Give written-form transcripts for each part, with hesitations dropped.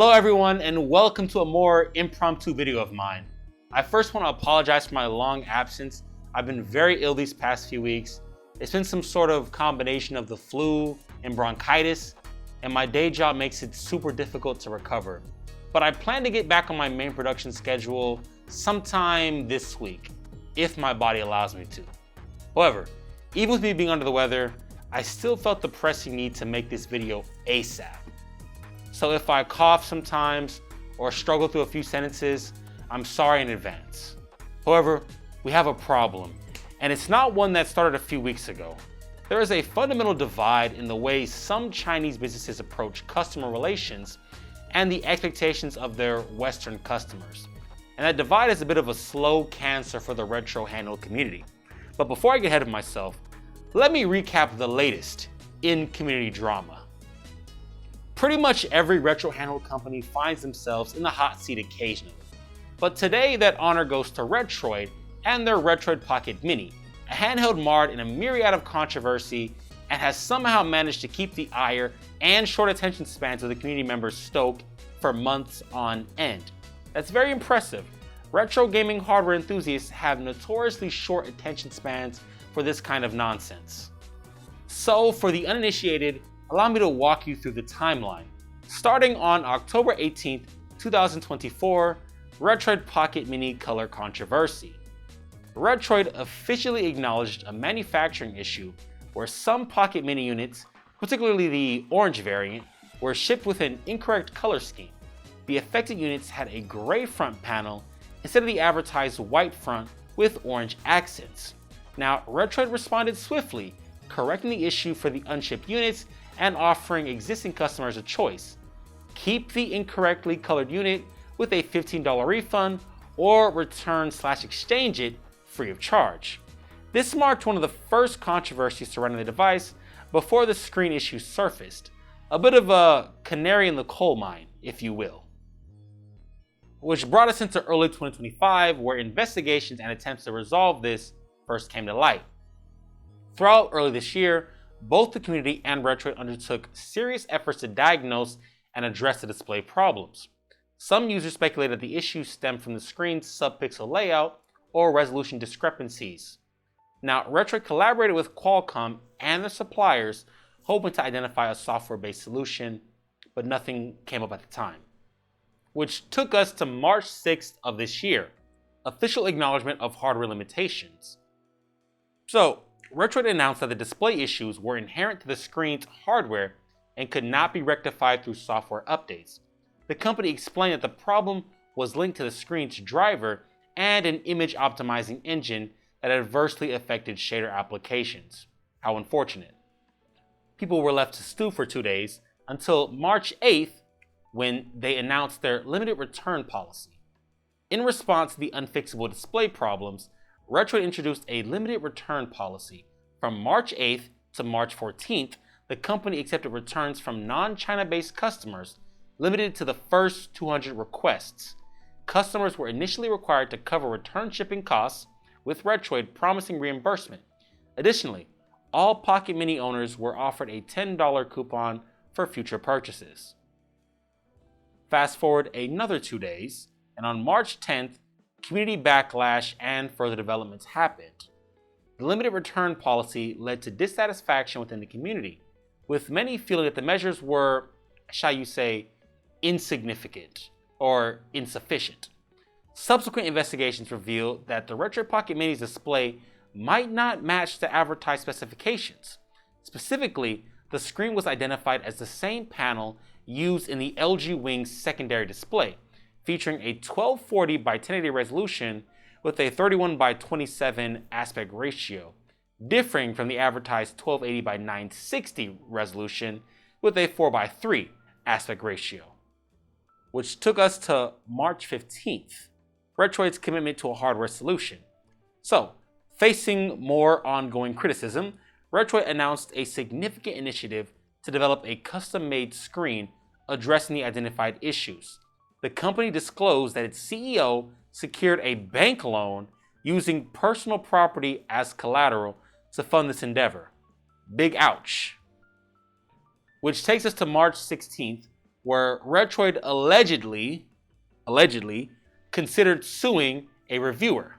Hello everyone, and welcome to a more impromptu video of mine. I first want to apologize for my long absence. I've been very ill these past few weeks. It's been some sort of combination of the flu and bronchitis, and my day job makes it super difficult to recover. But I plan to get back on my main production schedule sometime this week, if my body allows me to. However, even with me being under the weather, I still felt the pressing need to make this video ASAP. So if I cough sometimes or struggle through a few sentences, I'm sorry in advance. However, we have a problem, and it's not one that started a few weeks ago. There is a fundamental divide in the way some Chinese businesses approach customer relations and the expectations of their Western customers. And that divide is a bit of a slow cancer for the retro handheld community. But before I get ahead of myself, let me recap the latest in community drama. Pretty much every retro handheld company finds themselves in the hot seat occasionally. But today that honor goes to Retroid and their Retroid Pocket Mini, a handheld marred in a myriad of controversy and has somehow managed to keep the ire and short attention spans of the community members stoked for months on end. That's very impressive. Retro gaming hardware enthusiasts have notoriously short attention spans for this kind of nonsense. So for the uninitiated, allow me to walk you through the timeline. Starting on October 18th, 2024, Retroid Pocket Mini color controversy. Retroid officially acknowledged a manufacturing issue where some Pocket Mini units, particularly the orange variant, were shipped with an incorrect color scheme. The affected units had a gray front panel instead of the advertised white front with orange accents. Now, Retroid responded swiftly, correcting the issue for the unshipped units and offering existing customers a choice. Keep the incorrectly colored unit with a $15 refund or return/exchange it free of charge. This marked one of the first controversies surrounding the device before the screen issue surfaced. A bit of a canary in the coal mine, if you will. Which brought us into early 2025, where investigations and attempts to resolve this first came to light. Throughout early this year, both the community and Retroid undertook serious efforts to diagnose and address the display problems. Some users speculated the issue stemmed from the screen's subpixel layout or resolution discrepancies. Now, Retroid collaborated with Qualcomm and their suppliers, hoping to identify a software-based solution, but nothing came up at the time. Which took us to March 6th of this year, official acknowledgement of hardware limitations. So, Retroid announced that the display issues were inherent to the screen's hardware and could not be rectified through software updates. The company explained that the problem was linked to the screen's driver and an image optimizing engine that adversely affected shader applications. How unfortunate. People were left to stew for 2 days until March 8th when they announced their limited return policy. In response to the unfixable display problems, Retroid introduced a limited return policy. From March 8th to March 14th, the company accepted returns from non-China based customers, limited to the first 200 requests. Customers were initially required to cover return shipping costs, with Retroid promising reimbursement. Additionally, all Pocket Mini owners were offered a $10 coupon for future purchases. Fast forward another 2 days, and on March 10th, community backlash and further developments happened. The limited return policy led to dissatisfaction within the community, with many feeling that the measures were, shall you say, insignificant or insufficient. Subsequent investigations revealed that the Retroid Pocket Mini's display might not match the advertised specifications. Specifically, the screen was identified as the same panel used in the LG Wing's secondary display, featuring a 1240 by 1080 resolution with a 31 by 27 aspect ratio, differing from the advertised 1280 by 960 resolution with a 4 by 3 aspect ratio. Which took us to March 15th, Retroid's commitment to a hardware solution. So, facing more ongoing criticism, Retroid announced a significant initiative to develop a custom-made screen addressing the identified issues. The company disclosed that its CEO secured a bank loan using personal property as collateral to fund this endeavor. Big ouch. Which takes us to March 16th, where Retroid allegedly considered suing a reviewer.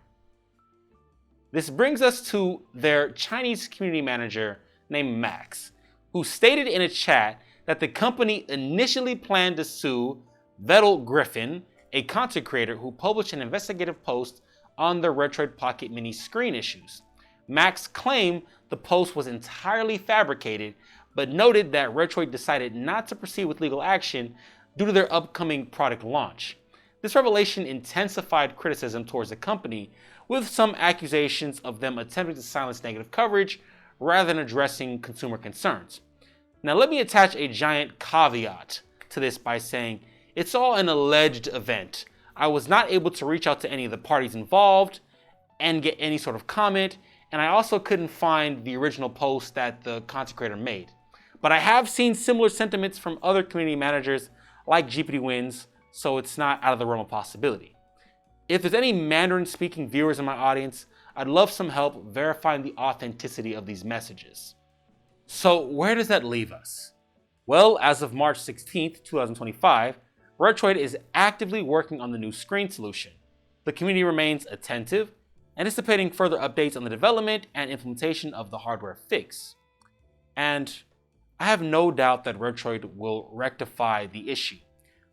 This brings us to their Chinese community manager named Max, who stated in a chat that the company initially planned to sue Vettel Griffin, a content creator who published an investigative post on the Retroid Pocket Mini screen issues. Max claimed the post was entirely fabricated, but noted that Retroid decided not to proceed with legal action due to their upcoming product launch. This revelation intensified criticism towards the company, with some accusations of them attempting to silence negative coverage rather than addressing consumer concerns. Now let me attach a giant caveat to this by saying it's all an alleged event. I was not able to reach out to any of the parties involved and get any sort of comment, and I also couldn't find the original post that the content creator made. But I have seen similar sentiments from other community managers like GPT Wins, so it's not out of the realm of possibility. If there's any Mandarin-speaking viewers in my audience, I'd love some help verifying the authenticity of these messages. So where does that leave us? Well, as of March 16th, 2025, Retroid is actively working on the new screen solution. The community remains attentive, anticipating further updates on the development and implementation of the hardware fix. And I have no doubt that Retroid will rectify the issue.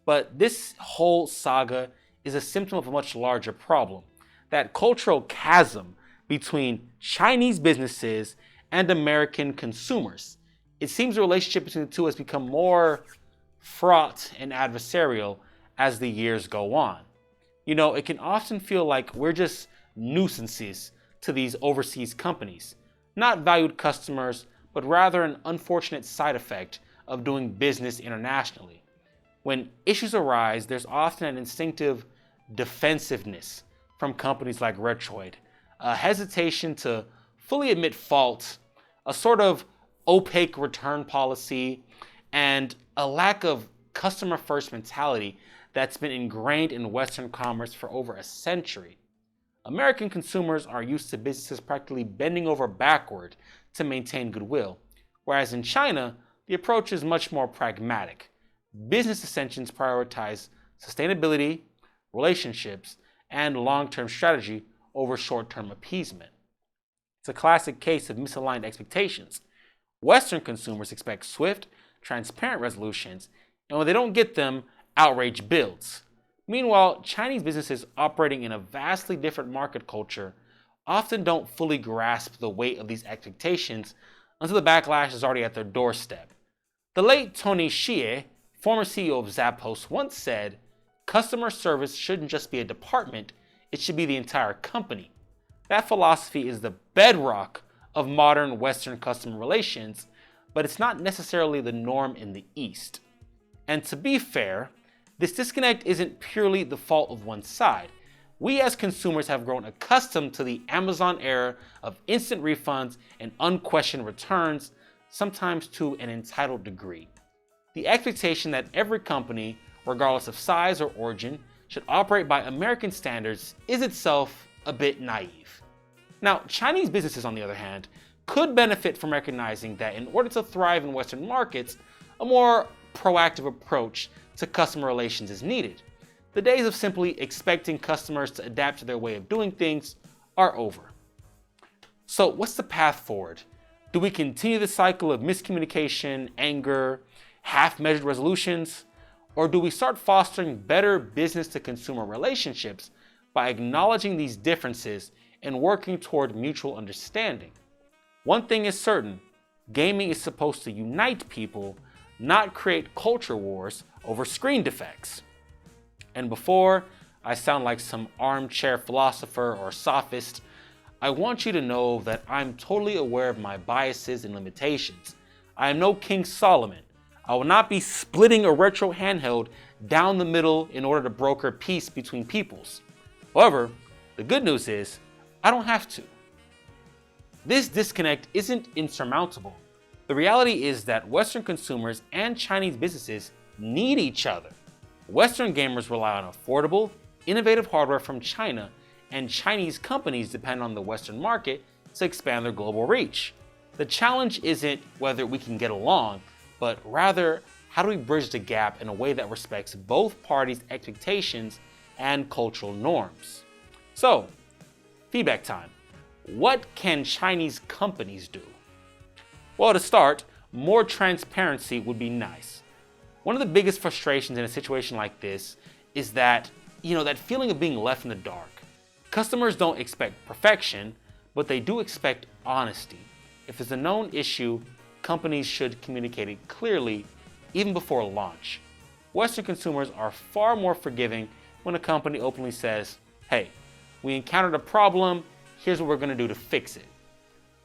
But this whole saga is a symptom of a much larger problem, that cultural chasm between Chinese businesses and American consumers. It seems the relationship between the two has become more fraught and adversarial as the years go on. You know, it can often feel like we're just nuisances to these overseas companies, not valued customers, but rather an unfortunate side effect of doing business internationally. When issues arise, there's often an instinctive defensiveness from companies like Retroid, a hesitation to fully admit fault, a sort of opaque return policy, and a lack of customer-first mentality that's been ingrained in Western commerce for over a century. American consumers are used to businesses practically bending over backward to maintain goodwill, whereas in China, the approach is much more pragmatic. Business ascensions prioritize sustainability, relationships, and long-term strategy over short-term appeasement. It's a classic case of misaligned expectations. Western consumers expect swift, transparent resolutions, and when they don't get them, outrage builds. Meanwhile, Chinese businesses operating in a vastly different market culture often don't fully grasp the weight of these expectations until the backlash is already at their doorstep. The late Tony Hsieh, former CEO of Zappos, once said, "Customer service shouldn't just be a department, it should be the entire company." That philosophy is the bedrock of modern Western customer relations, but it's not necessarily the norm in the East. And to be fair, this disconnect isn't purely the fault of one side. We as consumers have grown accustomed to the Amazon era of instant refunds and unquestioned returns, sometimes to an entitled degree. The expectation that every company, regardless of size or origin, should operate by American standards is itself a bit naive. Now, Chinese businesses, on the other hand, could benefit from recognizing that in order to thrive in Western markets, a more proactive approach to customer relations is needed. The days of simply expecting customers to adapt to their way of doing things are over. So what's the path forward? Do we continue the cycle of miscommunication, anger, half-measured resolutions? Or do we start fostering better business-to-consumer relationships by acknowledging these differences and working toward mutual understanding? One thing is certain, gaming is supposed to unite people, not create culture wars over screen defects. And before I sound like some armchair philosopher or sophist, I want you to know that I'm totally aware of my biases and limitations. I am no King Solomon. I will not be splitting a retro handheld down the middle in order to broker peace between peoples. However, the good news is, I don't have to. This disconnect isn't insurmountable. The reality is that Western consumers and Chinese businesses need each other. Western gamers rely on affordable, innovative hardware from China, and Chinese companies depend on the Western market to expand their global reach. The challenge isn't whether we can get along, but rather how do we bridge the gap in a way that respects both parties' expectations and cultural norms? So, feedback time. What can Chinese companies do? Well, to start, more transparency would be nice. One of the biggest frustrations in a situation like this is that, that feeling of being left in the dark. Customers don't expect perfection, but they do expect honesty. If it's a known issue, companies should communicate it clearly even before launch. Western consumers are far more forgiving when a company openly says, hey, we encountered a problem, here's what we're going to do to fix it.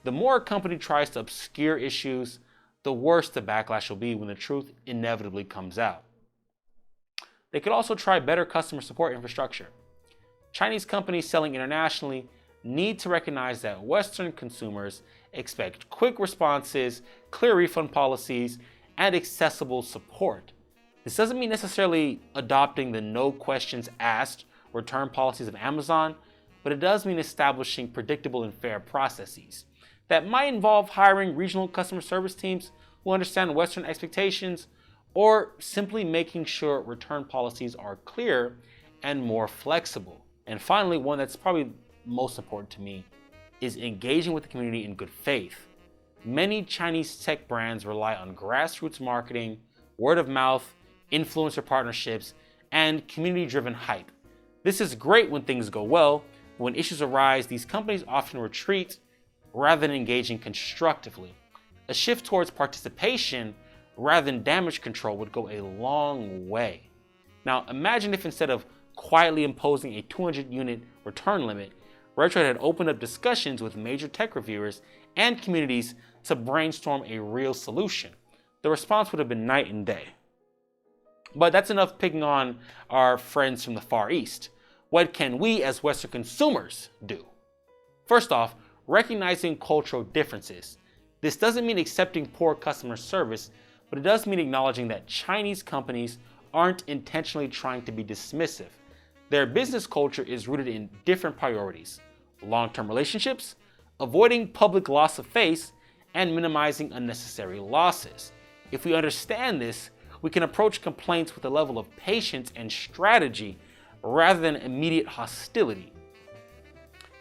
The more a company tries to obscure issues, the worse the backlash will be when the truth inevitably comes out. They could also try better customer support infrastructure. Chinese companies selling internationally need to recognize that Western consumers expect quick responses, clear refund policies, and accessible support. This doesn't mean necessarily adopting the no questions asked return policies of Amazon, but it does mean establishing predictable and fair processes. That might involve hiring regional customer service teams who understand Western expectations, or simply making sure return policies are clear and more flexible. And finally, one that's probably most important to me is engaging with the community in good faith. Many Chinese tech brands rely on grassroots marketing, word of mouth, influencer partnerships, and community-driven hype. This is great when things go well, but when issues arise, these companies often retreat rather than engaging constructively. A shift towards participation rather than damage control would go a long way. Now, imagine if instead of quietly imposing a 200-unit return limit, Retroid had opened up discussions with major tech reviewers and communities to brainstorm a real solution. The response would have been night and day. But that's enough picking on our friends from the Far East. What can we as Western consumers do? First off, recognizing cultural differences. This doesn't mean accepting poor customer service, but it does mean acknowledging that Chinese companies aren't intentionally trying to be dismissive. Their business culture is rooted in different priorities: long-term relationships, avoiding public loss of face, and minimizing unnecessary losses. If we understand this, we can approach complaints with a level of patience and strategy rather than immediate hostility.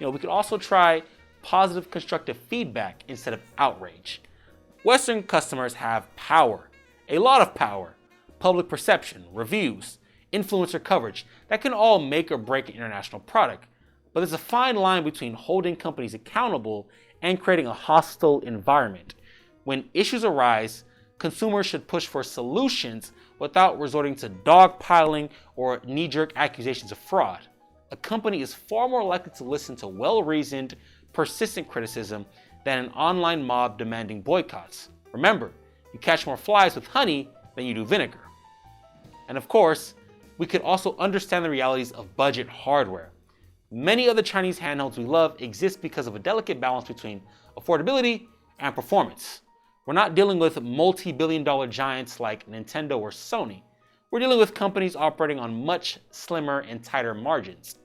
We could also try positive constructive feedback instead of outrage. Western customers have power, a lot of power: public perception, reviews, influencer coverage that can all make or break an international product. But there's a fine line between holding companies accountable and creating a hostile environment. When issues arise, consumers should push for solutions without resorting to dogpiling or knee-jerk accusations of fraud. A company is far more likely to listen to well-reasoned, persistent criticism than an online mob demanding boycotts. Remember, you catch more flies with honey than you do vinegar. And of course, we could also understand the realities of budget hardware. Many of the Chinese handhelds we love exist because of a delicate balance between affordability and performance. We're not dealing with multi-billion-dollar giants like Nintendo or Sony. We're dealing with companies operating on much slimmer and tighter margins.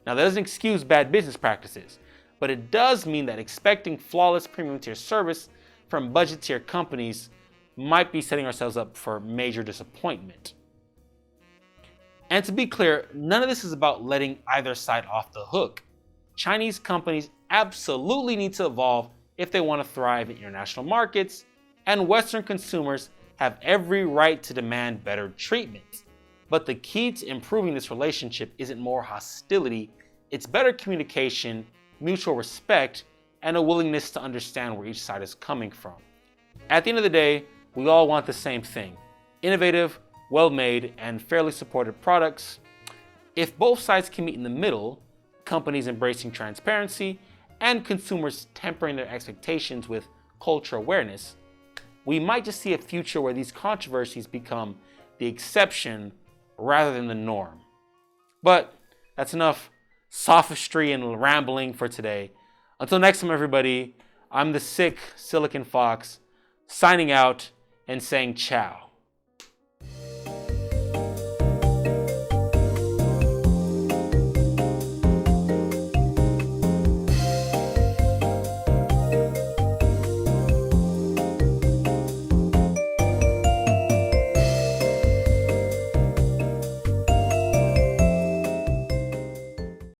Now, that doesn't excuse bad business practices, but it does mean that expecting flawless premium tier service from budget tier companies might be setting ourselves up for major disappointment. And to be clear, none of this is about letting either side off the hook. Chinese companies absolutely need to evolve if they want to thrive in international markets, and Western consumers have every right to demand better treatment. But the key to improving this relationship isn't more hostility, it's better communication, mutual respect, and a willingness to understand where each side is coming from. At the end of the day, we all want the same thing: innovative, well-made, and fairly supported products. If both sides can meet in the middle, companies embracing transparency and consumers tempering their expectations with cultural awareness, we might just see a future where these controversies become the exception rather than the norm. But that's enough sophistry and rambling for today. Until next time, everybody, I'm the sick Silicon Fox, signing out and saying ciao.